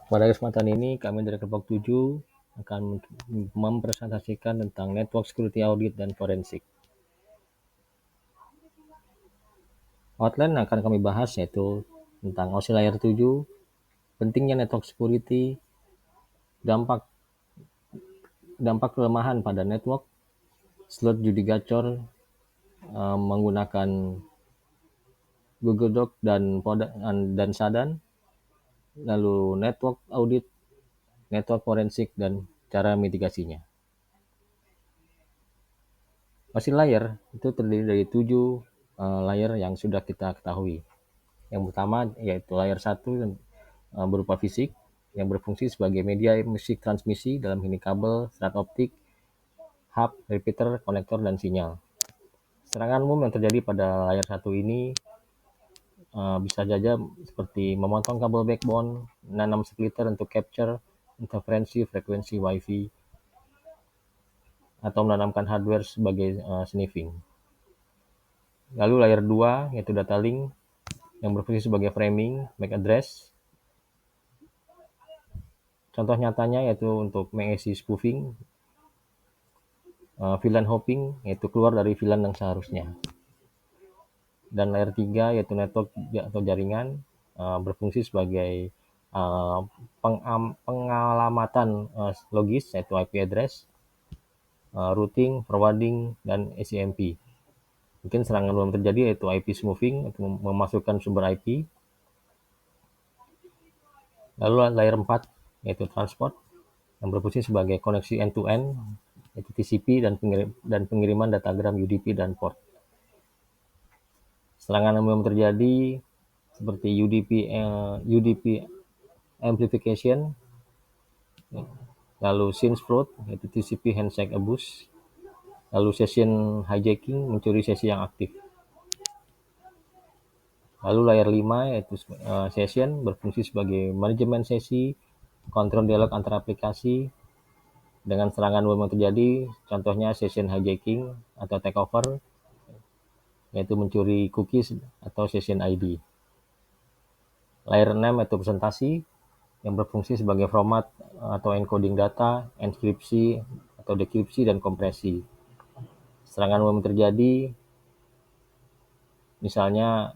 Pada kesempatan ini, kami dari Kelompok 7 akan mempresentasikan tentang Network Security Audit dan Forensik. Outline yang akan kami bahas yaitu tentang OSI Layer 7, pentingnya Network Security, dampak kelemahan pada network, slot judi gacor menggunakan Google Doc dan Sadan, lalu network audit, network forensik, dan cara mitigasinya. OSI layer itu terdiri dari 7 layer yang sudah kita ketahui. Yang pertama yaitu layer 1 berupa fisik yang berfungsi sebagai media musik transmisi dalam ini kabel, serat optik, hub, repeater, konektor, dan sinyal. Serangan umum yang terjadi pada layer 1 ini bisa saja seperti memotong kabel backbone, menanam splitter untuk capture, interferensi frekuensi Wi-Fi, atau menanamkan hardware sebagai sniffing. Lalu layer 2 yaitu data link yang berfungsi sebagai framing, MAC address. Contoh nyatanya yaitu untuk mengisi spoofing, VLAN hopping yaitu keluar dari VLAN yang seharusnya. Dan layer 3 yaitu network atau jaringan berfungsi sebagai pengalamatan logis yaitu IP address, routing, forwarding, dan SCMP. Mungkin serangan belum terjadi yaitu IP smoothing untuk memasukkan sumber IP. Lalu layer 4 yaitu transport yang berfungsi sebagai koneksi end-to-end yaitu TCP dan pengiriman datagram UDP dan port. Serangan yang belum terjadi seperti UDP amplification, lalu SYN fraud yaitu TCP handshake abuse, lalu session hijacking mencuri sesi yang aktif. Lalu layer 5 yaitu session berfungsi sebagai manajemen sesi, kontrol dialog antara aplikasi. Dengan serangan web yang terjadi, contohnya session hijacking atau takeover, yaitu mencuri cookies atau session ID. Layer 6 yaitu presentasi yang berfungsi sebagai format atau encoding data, enkripsi atau dekripsi, dan kompresi. Serangan web yang terjadi, misalnya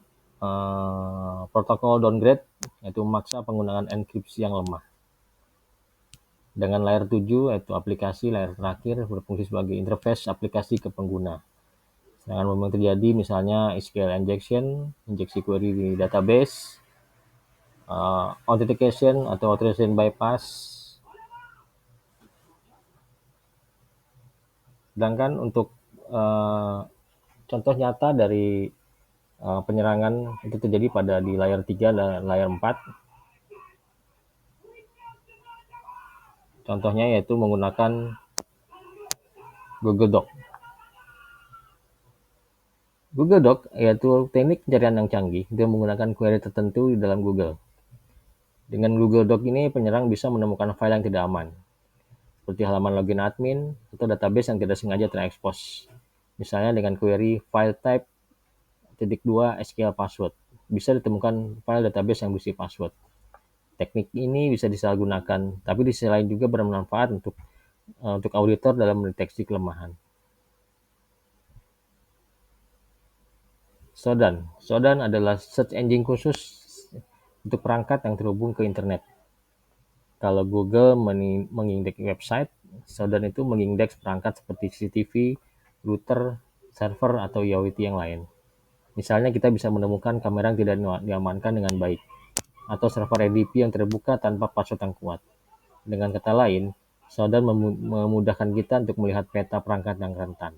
protokol downgrade, yaitu memaksa penggunaan enkripsi yang lemah. Dengan layer 7 yaitu aplikasi, layer terakhir berfungsi sebagai interface aplikasi ke pengguna. Serangan web yang terjadi misalnya SQL injection, injeksi query di database, authentication atau authorization bypass. Sedangkan untuk contoh nyata dari penyerangan itu terjadi pada di layer 3 dan layer 4. Contohnya yaitu menggunakan Google Doc. Google Doc yaitu teknik pencarian yang canggih dengan menggunakan query tertentu di dalam Google. Dengan Google Doc ini, penyerang bisa menemukan file yang tidak aman, seperti halaman login admin atau database yang tidak sengaja terekspos. Misalnya dengan query file type -2 SQL password, bisa ditemukan file database yang berisi password. Teknik ini bisa disalahgunakan, tapi di sisi lain juga bermanfaat untuk auditor dalam mendeteksi kelemahan. Shodan adalah search engine khusus untuk perangkat yang terhubung ke internet. Kalau Google mengindeks website, Shodan itu mengindeks perangkat seperti CCTV, router, server, atau IoT yang lain. Misalnya kita bisa menemukan kamera yang tidak diamankan dengan baik, atau server ADP yang terbuka tanpa password yang kuat. Dengan kata lain, Shodan memudahkan kita untuk melihat peta perangkat yang rentan.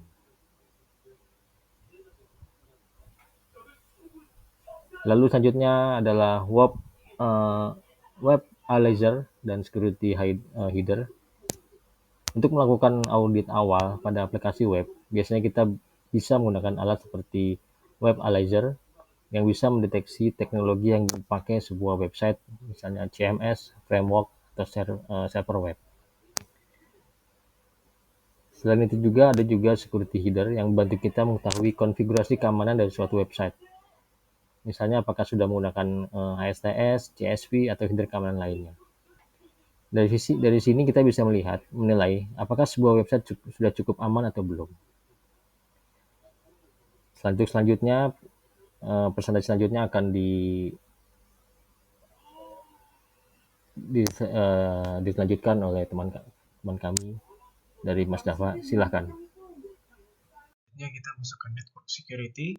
Lalu selanjutnya adalah web analyzer dan security header. Untuk melakukan audit awal pada aplikasi web, biasanya kita bisa menggunakan alat seperti web analyzer yang bisa mendeteksi teknologi yang dipakai sebuah website, misalnya CMS, framework, atau server web. Selain itu juga ada security header yang membantu kita mengetahui konfigurasi keamanan dari suatu website. Misalnya apakah sudah menggunakan HSTS, CSV, atau header keamanan lainnya. Dari sini kita bisa menilai apakah sebuah website sudah cukup aman atau belum. Selanjutnya, presentasi selanjutnya akan dilanjutkan oleh teman kami dari Mas Dava. Silahkan. Kita masukkan network security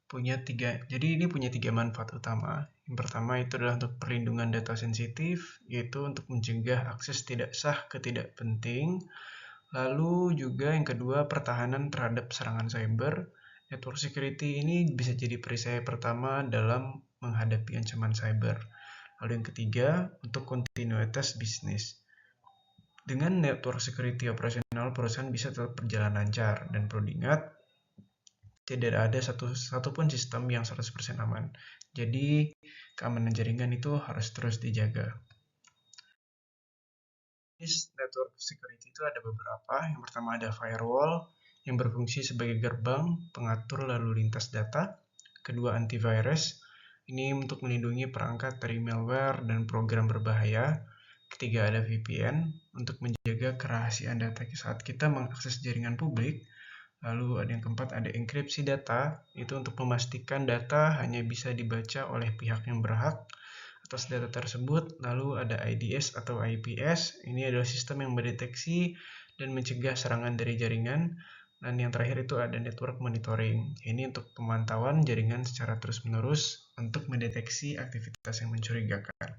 jadi ini punya tiga manfaat utama. Yang pertama itu adalah untuk perlindungan data sensitif, yaitu untuk mencegah akses tidak sah ke tidak penting. Lalu juga yang kedua, pertahanan terhadap serangan cyber. Network security ini bisa jadi perisai pertama dalam menghadapi ancaman cyber. Lalu yang ketiga, untuk kontinuitas bisnis. Dengan network security operasional, perusahaan bisa tetap berjalan lancar. Dan perlu diingat, tidak ada satupun sistem yang 100% aman. Jadi, keamanan jaringan itu harus terus dijaga. Jenis network security itu ada beberapa. Yang pertama ada firewall, yang berfungsi sebagai gerbang pengatur lalu lintas data. Kedua, antivirus. Ini untuk melindungi perangkat dari malware dan program berbahaya. Ketiga, ada VPN, untuk menjaga kerahasiaan data saat kita mengakses jaringan publik. Lalu ada yang keempat, ada enkripsi data, itu untuk memastikan data hanya bisa dibaca oleh pihak yang berhak atas data tersebut. Lalu ada IDS atau IPS, ini adalah sistem yang mendeteksi dan mencegah serangan dari jaringan. Dan yang terakhir itu ada network monitoring, ini untuk pemantauan jaringan secara terus-menerus untuk mendeteksi aktivitas yang mencurigakan.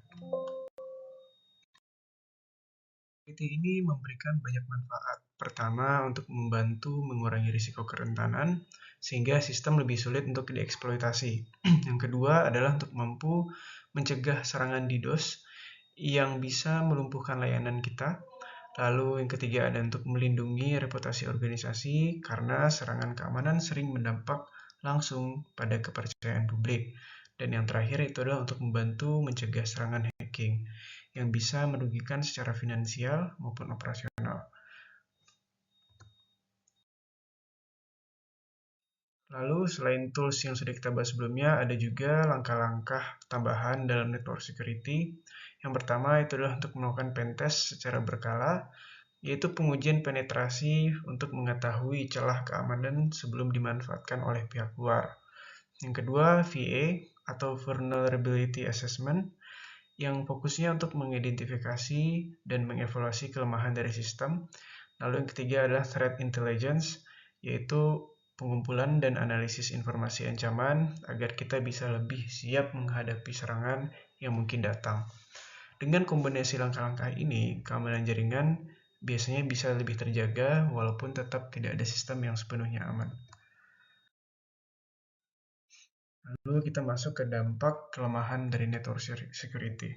Security ini memberikan banyak manfaat. Pertama, untuk membantu mengurangi risiko kerentanan, sehingga sistem lebih sulit untuk dieksploitasi. Yang kedua adalah untuk mampu mencegah serangan DDoS yang bisa melumpuhkan layanan kita. Lalu yang ketiga ada untuk melindungi reputasi organisasi, karena serangan keamanan sering berdampak langsung pada kepercayaan publik. Dan yang terakhir itu adalah untuk membantu mencegah serangan hacking yang bisa merugikan secara finansial maupun operasional. Lalu selain tools yang sudah kita bahas sebelumnya, ada juga langkah-langkah tambahan dalam network security. Yang pertama itu adalah untuk melakukan pentest secara berkala, yaitu pengujian penetrasi untuk mengetahui celah keamanan sebelum dimanfaatkan oleh pihak luar. Yang kedua, VA atau Vulnerability Assessment, yang fokusnya untuk mengidentifikasi dan mengevaluasi kelemahan dari sistem. Lalu yang ketiga adalah Threat Intelligence, yaitu pengumpulan dan analisis informasi ancaman agar kita bisa lebih siap menghadapi serangan yang mungkin datang. Dengan kombinasi langkah-langkah ini, keamanan jaringan biasanya bisa lebih terjaga walaupun tetap tidak ada sistem yang sepenuhnya aman. Lalu kita masuk ke dampak kelemahan dari network security.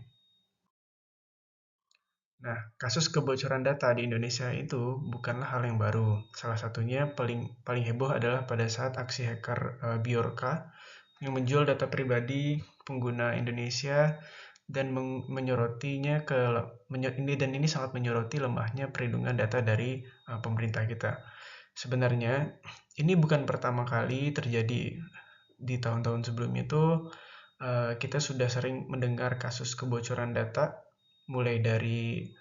Nah, kasus kebocoran data di Indonesia itu bukanlah hal yang baru. Salah satunya paling heboh adalah pada saat aksi hacker Bjorka yang menjual data pribadi pengguna Indonesia dan menyorotinya ini sangat menyoroti lemahnya perlindungan data dari pemerintah kita. Sebenarnya ini bukan pertama kali terjadi. Di tahun-tahun sebelumnya itu kita sudah sering mendengar kasus kebocoran data, mulai dari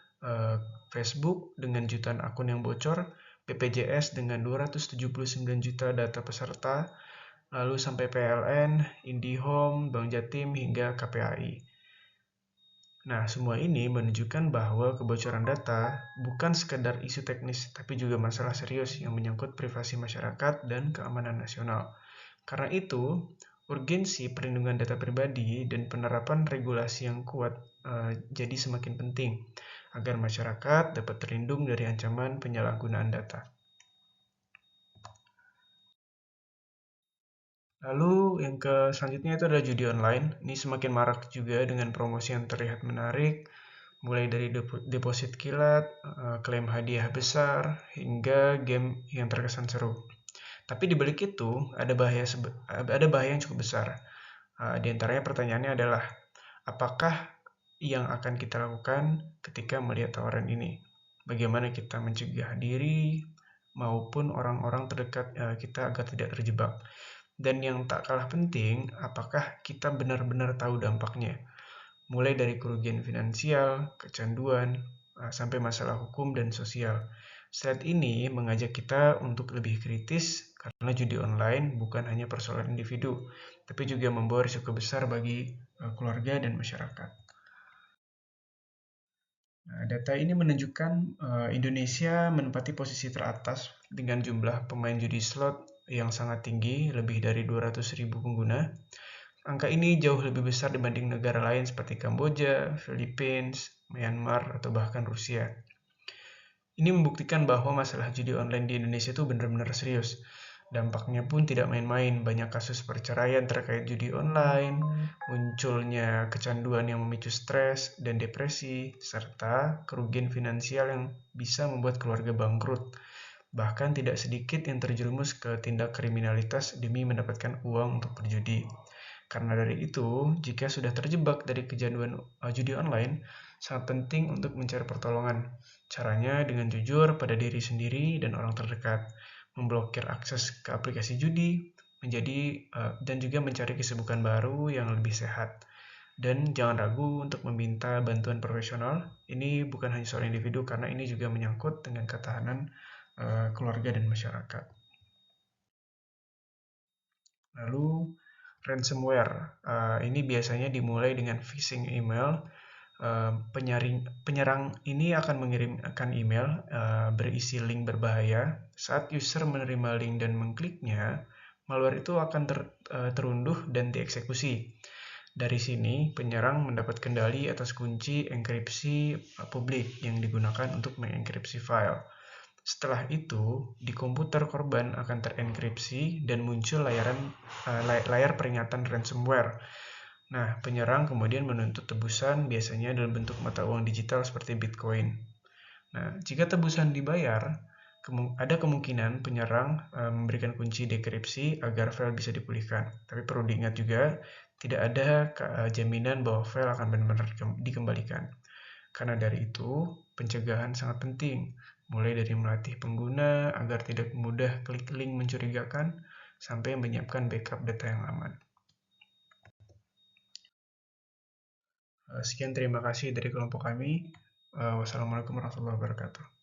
Facebook dengan jutaan akun yang bocor, BPJS dengan 279 juta data peserta, lalu sampai PLN, IndiHome, Bank Jatim, hingga KPAI. Nah, semua ini menunjukkan bahwa kebocoran data bukan sekedar isu teknis, tapi juga masalah serius yang menyangkut privasi masyarakat dan keamanan nasional. Karena itu, urgensi perlindungan data pribadi dan penerapan regulasi yang kuat jadi semakin penting agar masyarakat dapat terlindung dari ancaman penyalahgunaan data. Lalu yang selanjutnya itu adalah judi online. Ini semakin marak juga dengan promosi yang terlihat menarik, mulai dari deposit kilat, klaim hadiah besar, hingga game yang terkesan seru. Tapi di balik itu ada bahaya yang cukup besar. Di antaranya pertanyaannya adalah, apakah yang akan kita lakukan ketika melihat tawaran ini? Bagaimana kita mencegah diri maupun orang-orang terdekat kita agar tidak terjebak? Dan yang tak kalah penting, apakah kita benar-benar tahu dampaknya? Mulai dari kerugian finansial, kecanduan, sampai masalah hukum dan sosial. Slide ini mengajak kita untuk lebih kritis karena judi online bukan hanya persoalan individu, tapi juga membawa risiko besar bagi keluarga dan masyarakat. Nah, data ini menunjukkan Indonesia menempati posisi teratas dengan jumlah pemain judi slot yang sangat tinggi, lebih dari 200.000 pengguna. Angka ini jauh lebih besar dibanding negara lain seperti Kamboja, Filipina, Myanmar, atau bahkan Rusia. Ini membuktikan bahwa masalah judi online di Indonesia itu benar-benar serius. Dampaknya pun tidak main-main, banyak kasus perceraian terkait judi online, munculnya kecanduan yang memicu stres dan depresi, serta kerugian finansial yang bisa membuat keluarga bangkrut. Bahkan tidak sedikit yang terjerumus ke tindak kriminalitas demi mendapatkan uang untuk berjudi. Karena dari itu, jika sudah terjebak dari kecanduan judi online, sangat penting untuk mencari pertolongan. Caranya dengan jujur pada diri sendiri dan orang terdekat, memblokir akses ke aplikasi judi, dan juga mencari kesibukan baru yang lebih sehat. Dan jangan ragu untuk meminta bantuan profesional. Ini bukan hanya soal individu, karena ini juga menyangkut dengan ketahanan keluarga dan masyarakat. Lalu ransomware. Ini biasanya dimulai dengan phishing email. Penyerang ini akan mengirimkan email berisi link berbahaya. Saat user menerima link dan mengkliknya, malware itu akan terunduh dan dieksekusi. Dari sini, penyerang mendapat kendali atas kunci enkripsi publik yang digunakan untuk mengenkripsi file. Setelah itu, di komputer korban akan terenkripsi dan muncul layar peringatan ransomware. Nah, penyerang kemudian menuntut tebusan biasanya dalam bentuk mata uang digital seperti Bitcoin. Nah, jika tebusan dibayar, ada kemungkinan penyerang memberikan kunci dekripsi agar file bisa dipulihkan. Tapi perlu diingat juga, tidak ada jaminan bahwa file akan benar-benar dikembalikan. Karena dari itu, pencegahan sangat penting, mulai dari melatih pengguna agar tidak mudah klik link mencurigakan, sampai menyiapkan backup data yang aman. Sekian, terima kasih dari kelompok kami. Wassalamualaikum warahmatullahi wabarakatuh.